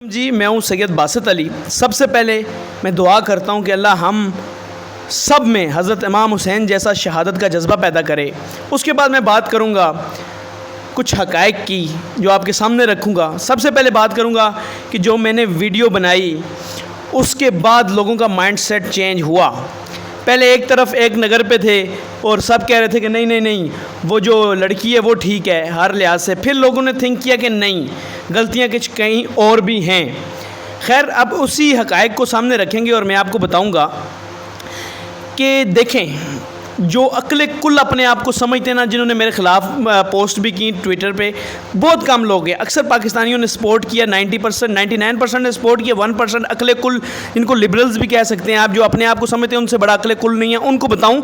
جی میں ہوں سید باسط علی۔ سب سے پہلے میں دعا کرتا ہوں کہ اللہ ہم سب میں حضرت امام حسین جیسا شہادت کا جذبہ پیدا کرے۔ اس کے بعد میں بات کروں گا کچھ حقائق کی جو آپ کے سامنے رکھوں گا۔ سب سے پہلے بات کروں گا کہ جو میں نے ویڈیو بنائی اس کے بعد لوگوں کا مائنڈ سیٹ چینج ہوا۔ پہلے ایک طرف ایک نگر پہ تھے اور سب کہہ رہے تھے کہ نہیں وہ جو لڑکی ہے وہ ٹھیک ہے ہر لحاظ سے۔ پھر لوگوں نے تھنک کیا کہ نہیں، غلطیاں کچھ کہیں اور بھی ہیں۔ خیر اب اسی حقائق کو سامنے رکھیں گے اور میں آپ کو بتاؤں گا کہ دیکھیں جو عقل کل اپنے آپ کو سمجھتے ہیں نا، جنہوں نے میرے خلاف پوسٹ بھی کی ٹویٹر پہ، بہت کم لوگ ہیں۔ اکثر پاکستانیوں نے سپورٹ کیا، 90%، 99% نے سپورٹ کیا، 1% عقل کل، ان کو لبرلز بھی کہہ سکتے ہیں آپ، جو اپنے آپ کو سمجھتے ہیں ان سے بڑا عقل کل نہیں ہے۔ ان کو بتاؤں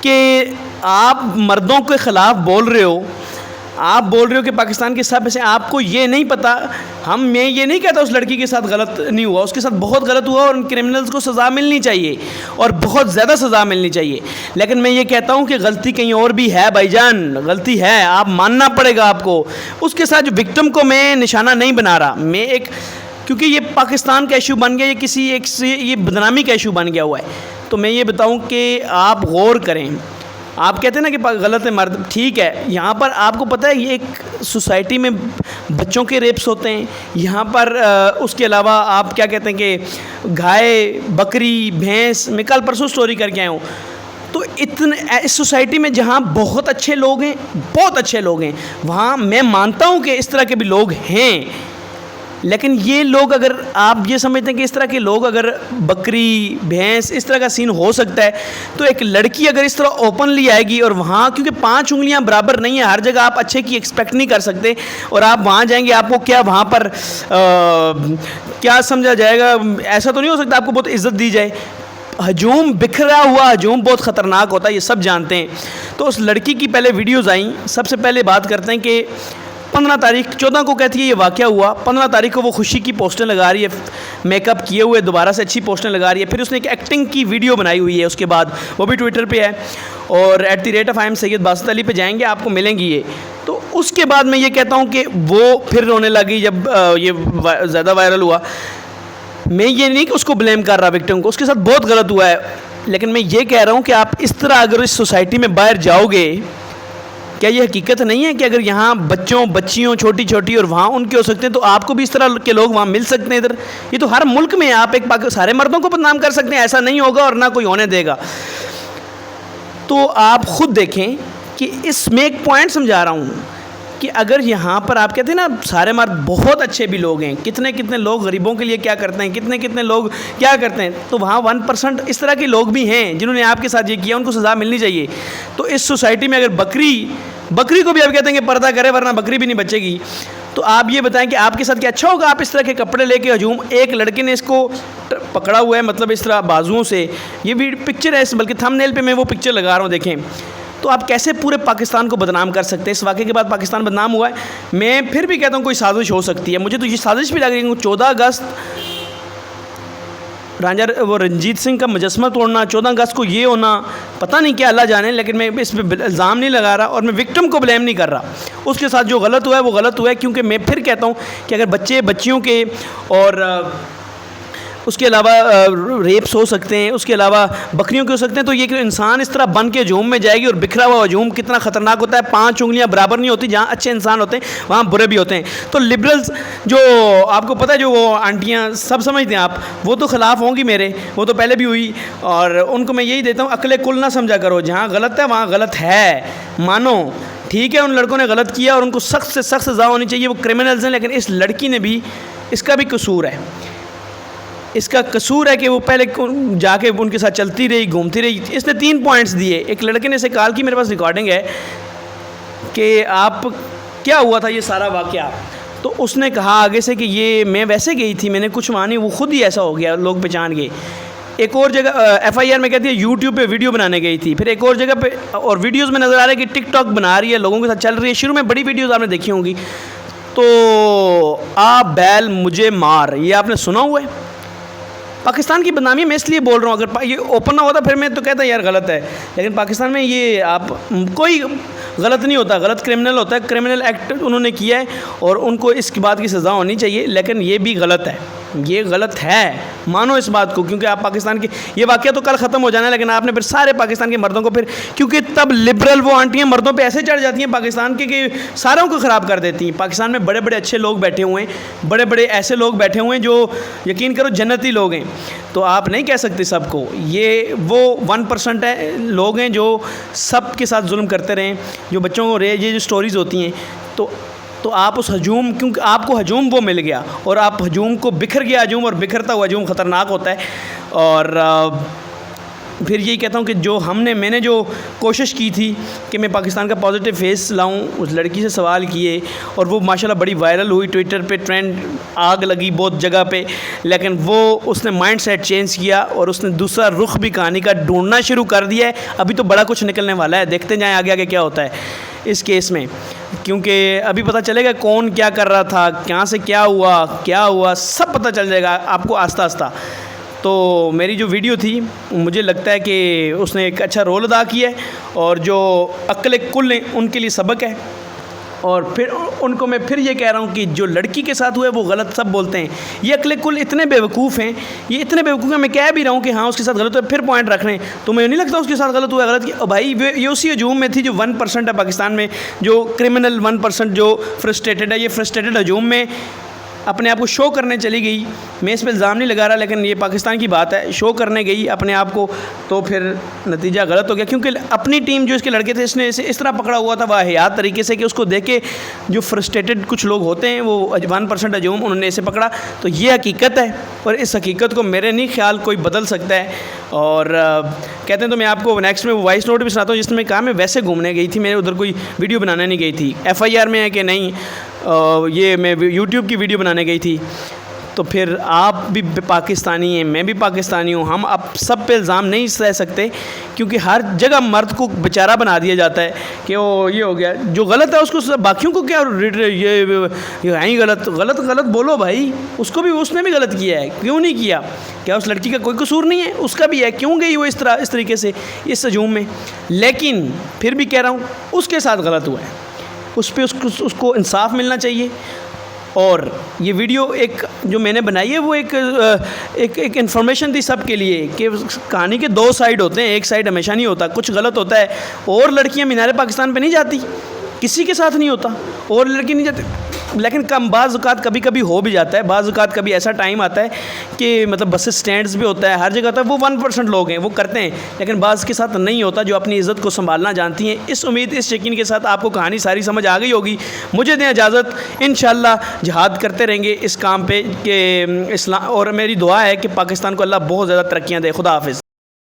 کہ آپ مردوں کے خلاف بول رہے ہو، آپ بول رہے ہو کہ پاکستان کے سب سے، آپ کو یہ نہیں پتہ، میں یہ نہیں کہتا اس لڑکی کے ساتھ غلط نہیں ہوا، اس کے ساتھ بہت غلط ہوا اور ان کرمنلز کو سزا ملنی چاہیے اور بہت زیادہ سزا ملنی چاہیے۔ لیکن میں یہ کہتا ہوں کہ غلطی کہیں اور بھی ہے بھائی جان، غلطی ہے، آپ ماننا پڑے گا آپ کو۔ اس کے ساتھ جو وکٹم کو میں نشانہ نہیں بنا رہا، میں ایک، کیونکہ یہ پاکستان کا ایشو بن گیا، یہ کسی ایک سے یہ بدنامی کا ایشو بن گیا ہوا ہے، تو میں یہ بتاؤں کہ آپ غور کریں۔ آپ کہتے ہیں نا کہ غلط ہے مرد، ٹھیک ہے، یہاں پر آپ کو پتہ ہے یہ ایک سوسائٹی میں بچوں کے ریپس ہوتے ہیں یہاں پر، اس کے علاوہ آپ کیا کہتے ہیں کہ گائے، بکری، بھینس، میں کل پرسوں سٹوری کر کے آیا ہوں۔ تو اس سوسائٹی میں جہاں بہت اچھے لوگ ہیں، بہت اچھے لوگ ہیں، وہاں میں مانتا ہوں کہ اس طرح کے بھی لوگ ہیں، لیکن یہ لوگ اگر آپ یہ سمجھتے ہیں کہ اس طرح کے لوگ اگر بکری، بھینس، اس طرح کا سین ہو سکتا ہے، تو ایک لڑکی اگر اس طرح اوپنلی آئے گی اور وہاں، کیونکہ 5 انگلیاں برابر نہیں ہیں، ہر جگہ آپ اچھے کی ایکسپیکٹ نہیں کر سکتے، اور آپ وہاں جائیں گے آپ کو کیا وہاں پر کیا سمجھا جائے گا، ایسا تو نہیں ہو سکتا آپ کو بہت عزت دی جائے۔ ہجوم، بکھرا ہوا ہجوم بہت خطرناک ہوتا ہے، یہ سب جانتے ہیں۔ تو اس لڑکی کی پہلے ویڈیوز آئیں، سب سے پہلے بات کرتے ہیں کہ 15 تاریخ 14 کو کہتی ہے یہ واقعہ ہوا، 15 تاریخ کو وہ خوشی کی پوسٹیں لگا رہی ہے، میک اپ کیے ہوئے دوبارہ سے اچھی پوسٹیں لگا رہی ہے۔ پھر اس نے ایک ایکٹنگ کی ویڈیو بنائی ہوئی ہے اس کے بعد، وہ بھی ٹویٹر پہ ہے، اور @IM سید باسط علی پہ جائیں گے آپ کو ملیں گی یہ۔ تو اس کے بعد میں یہ کہتا ہوں کہ وہ پھر رونے لگی جب یہ زیادہ وائرل ہوا۔ میں یہ نہیں کہ اس کو بلیم کر رہا وکٹم کو، اس کے ساتھ بہت غلط ہوا ہے، لیکن میں یہ کہہ رہا ہوں کہ آپ اس طرح اگر اس سوسائٹی میں باہر جاؤ گے، کیا یہ حقیقت نہیں ہے کہ اگر یہاں بچوں بچیوں چھوٹی اور وہاں ان کے ہو سکتے ہیں، تو آپ کو بھی اس طرح کے لوگ وہاں مل سکتے ہیں ادھر؟ یہ تو ہر ملک میں آپ ایک سارے مردوں کو بدنام کر سکتے ہیں، ایسا نہیں ہوگا اور نہ کوئی ہونے دے گا۔ تو آپ خود دیکھیں کہ اس میں ایک پوائنٹ سمجھا رہا ہوں کہ اگر یہاں پر آپ کہتے ہیں نا سارے مرد، بہت اچھے بھی لوگ ہیں، کتنے لوگ غریبوں کے لیے کیا کرتے ہیں، کتنے لوگ کیا کرتے ہیں، تو وہاں 1% اس طرح کے لوگ بھی ہیں جنہوں نے آپ کے ساتھ یہ کیا، ان کو سزا ملنی چاہیے۔ تو اس سوسائٹی میں اگر بکری کو بھی آپ کہتے ہیں کہ پردہ کرے ورنہ بکری بھی نہیں بچے گی، تو آپ یہ بتائیں کہ آپ کے ساتھ کیا اچھا ہوگا؟ آپ اس طرح کے کپڑے لے کے ہجوم، ایک لڑکے نے اس کو پکڑا ہوا ہے، مطلب اس طرح بازوؤں سے، یہ بھی پکچر ہے، بلکہ تھم نیل پہ میں وہ پکچر لگا رہا ہوں، دیکھیں۔ تو آپ کیسے پورے پاکستان کو بدنام کر سکتے ہیں؟ اس واقعے کے بعد پاکستان بدنام ہوا ہے۔ میں پھر بھی کہتا ہوں کوئی سازش ہو سکتی ہے، مجھے تو یہ سازش بھی لگ رہی ہے۔ 14 اگست وہ رنجیت سنگھ کا مجسمہ توڑنا، 14 اگست کو یہ ہونا، پتہ نہیں کیا، اللہ جانے، لیکن میں اس پہ الزام نہیں لگا رہا اور میں وکٹم کو بلیم نہیں کر رہا۔ اس کے ساتھ جو غلط ہوا ہے وہ غلط ہوا ہے، کیونکہ میں پھر کہتا ہوں کہ اگر بچیوں کے اور اس کے علاوہ ریپس ہو سکتے ہیں، اس کے علاوہ بکریوں کے ہو سکتے ہیں، تو یہ کہ انسان اس طرح بن کے ہجوم میں جائے گی، اور بکھرا ہوا ہجوم کتنا خطرناک ہوتا ہے، 5 انگلیاں برابر نہیں ہوتی، جہاں اچھے انسان ہوتے ہیں وہاں برے بھی ہوتے ہیں۔ تو لبرلز جو آپ کو پتہ ہے، جو وہ آنٹیاں سب سمجھتے ہیں آپ، وہ تو خلاف ہوں گی میرے، وہ تو پہلے بھی ہوئی، اور ان کو میں یہی دیتا ہوں عقل کل نہ سمجھا کرو، جہاں غلط ہے وہاں غلط ہے، مانو، ٹھیک ہے، ان لڑکوں نے غلط کیا اور ان کو سخت سے سخت سزا ہونی چاہیے، وہ کرمنلز ہیں، لیکن اس لڑکی نے بھی، اس کا بھی قصور ہے، اس کا قصور ہے کہ وہ پہلے جا کے ان کے ساتھ چلتی رہی، گھومتی رہی۔ اس نے 3 پوائنٹس دیے، ایک لڑکے نے اسے کال کی، میرے پاس ریکارڈنگ ہے کہ آپ کیا ہوا تھا یہ سارا واقعہ، تو اس نے کہا آگے سے کہ یہ میں ویسے گئی تھی، میں نے کچھ مانی، وہ خود ہی ایسا ہو گیا، لوگ پہچان گئے۔ ایک اور جگہ FIR میں کہتی ہے یوٹیوب پہ ویڈیو بنانے گئی تھی، پھر ایک اور جگہ پہ، اور ویڈیوز میں نظر آ رہا ہے کہ ٹک ٹاک بنا رہی ہے، لوگوں کے ساتھ چل رہی ہے، شروع میں بڑی ویڈیوز آپ نے دیکھی ہوں گی۔ تو بیل مجھے مار، یہ آپ نے سنا ہوا ہے؟ پاکستان کی بدنامی میں اس لیے بول رہا ہوں، اگر یہ اوپن نہ ہوتا پھر میں تو کہتا یار غلط ہے، لیکن پاکستان میں یہ آپ کوئی غلط نہیں ہوتا, غلط کرمنل ہوتا ہے, کرمنل ایکٹ انہوں نے کیا ہے اور ان کو اس کی بات کی سزا ہونی چاہیے, لیکن یہ بھی غلط ہے, یہ غلط ہے, مانو اس بات کو, کیونکہ آپ پاکستان کے یہ واقعہ تو کل ختم ہو جانا ہے, لیکن آپ نے پھر سارے پاکستان کے مردوں کو پھر, کیونکہ تب لبرل وہ آنٹیاں مردوں پہ ایسے چڑھ جاتی ہیں پاکستان کے کہ ساروں کو خراب کر دیتی ہیں. پاکستان میں بڑے بڑے اچھے لوگ بیٹھے ہوئے ہیں, بڑے بڑے ایسے لوگ بیٹھے ہوئے ہیں جو یقین کرو جنتی لوگ ہیں, تو آپ نہیں کہہ سکتے سب کو. یہ وہ 1% ہے لوگ ہیں جو سب کے ساتھ ظلم کرتے رہیں, جو بچوں کو یہ جو سٹوریز ہوتی ہیں, تو آپ اس ہجوم, کیونکہ آپ کو ہجوم وہ مل گیا اور آپ ہجوم کو بکھر گیا ہجوم, اور بکھرتا ہوا ہجوم خطرناک ہوتا ہے. اور پھر یہی کہتا ہوں کہ جو میں نے جو کوشش کی تھی کہ میں پاکستان کا پازیٹیو فیس لاؤں, اس لڑکی سے سوال کیے اور وہ ماشاءاللہ بڑی وائرل ہوئی, ٹویٹر پہ ٹرینڈ آگ لگی بہت جگہ پہ, لیکن اس نے مائنڈ سیٹ چینج کیا اور اس نے دوسرا رخ بھی کہانی کا ڈھونڈنا شروع کر دیا ہے. ابھی تو بڑا کچھ نکلنے والا ہے, دیکھتے جائیں آگے آگے کیا ہوتا ہے اس کیس میں, کیونکہ ابھی پتہ چلے گا کون کیا کر رہا تھا, کہاں سے کیا ہوا سب پتہ چل جائے گا آپ کو آہستہ آہستہ. تو میری جو ویڈیو تھی مجھے لگتا ہے کہ اس نے ایک اچھا رول ادا کیا ہے, اور جو عقل کل ہیں ان کے لیے سبق ہے. اور پھر ان کو میں پھر یہ کہہ رہا ہوں کہ جو لڑکی کے ساتھ ہوئے وہ غلط سب بولتے ہیں, یہ عقل کل اتنے بیوقوف ہیں, یہ اتنے بیوقوف ہیں, میں کہہ بھی رہا ہوں کہ ہاں اس کے ساتھ غلط ہوا, پھر پوائنٹ رکھ رہے ہیں. تو مجھے نہیں لگتا اس کے ساتھ غلط ہوا, غلط کیا بھائی, یہ اسی ہجوم میں تھی جو 1% ہے پاکستان میں, جو کرمنل 1% جو فرسٹریٹڈ ہے, یہ فرسٹریٹڈ ہجوم میں اپنے آپ کو شو کرنے چلی گئی. میں اس پہ الزام نہیں لگا رہا, لیکن یہ پاکستان کی بات ہے, شو کرنے گئی اپنے آپ کو, تو پھر نتیجہ غلط ہو گیا. کیونکہ اپنی ٹیم جو اس کے لڑکے تھے, اس نے اسے اس طرح پکڑا ہوا تھا واحیات طریقے سے کہ اس کو دیکھ کے جو فرسٹریٹڈ کچھ لوگ ہوتے ہیں وہ 1% ہجوم, انہوں نے اسے پکڑا. تو یہ حقیقت ہے, اور اس حقیقت کو میرے نہیں خیال کوئی بدل سکتا ہے. اور کہتے ہیں تو میں آپ کو نیکسٹ میں وائس نوٹ بھی سناتا ہوں جس میں کہا میں ویسے گھومنے گئی تھی, میں ادھر کوئی ویڈیو بنانے نہیں گئی تھی. FIR میں ہے کہ نہیں, یہ میں یوٹیوب کی ویڈیو بنانے گئی تھی. تو پھر آپ بھی پاکستانی ہیں, میں بھی پاکستانی ہوں, ہم اب سب پہ الزام نہیں رہ سکتے, کیونکہ ہر جگہ مرد کو بیچارہ بنا دیا جاتا ہے کہ وہ یہ ہو گیا, جو غلط ہے اس کو باقیوں کو کیا یہ ہے ہی غلط بولو بھائی, اس کو بھی اس نے بھی غلط کیا ہے, کیوں نہیں کیا, کیا اس لڑکی کا کوئی قصور نہیں ہے, اس کا بھی ہے, کیوں گئی وہ اس طریقے سے اس ہجوم میں. لیکن پھر بھی کہہ رہا ہوں اس کے ساتھ غلط ہوا ہے, اس پہ اس کو انصاف ملنا چاہیے. اور یہ ویڈیو ایک جو میں نے بنائی ہے وہ ایک انفارمیشن تھی سب کے لیے کہ کہانی کے 2 سائیڈ ہوتے ہیں, ایک سائیڈ ہمیشہ نہیں ہوتا, کچھ غلط ہوتا ہے. اور لڑکیاں مینار پاکستان پہ نہیں جاتی, کسی کے ساتھ نہیں ہوتا, اور لڑکی نہیں جاتی, لیکن بعض اوقات کبھی کبھی ہو بھی جاتا ہے. بعض اوقات کبھی ایسا ٹائم آتا ہے کہ مطلب بس اسٹینڈز بھی ہوتا ہے, ہر جگہ ہوتا ہے, وہ 1% لوگ ہیں وہ کرتے ہیں, لیکن بعض کے ساتھ نہیں ہوتا جو اپنی عزت کو سنبھالنا جانتی ہیں. اس امید اس یقین کے ساتھ آپ کو کہانی ساری سمجھ آ گئی ہوگی. مجھے دیں اجازت, انشاءاللہ جہاد کرتے رہیں گے اس کام پہ کہ اسلام, اور میری دعا ہے کہ پاکستان کو اللہ بہت زیادہ ترقیاں دے. خدا حافظ.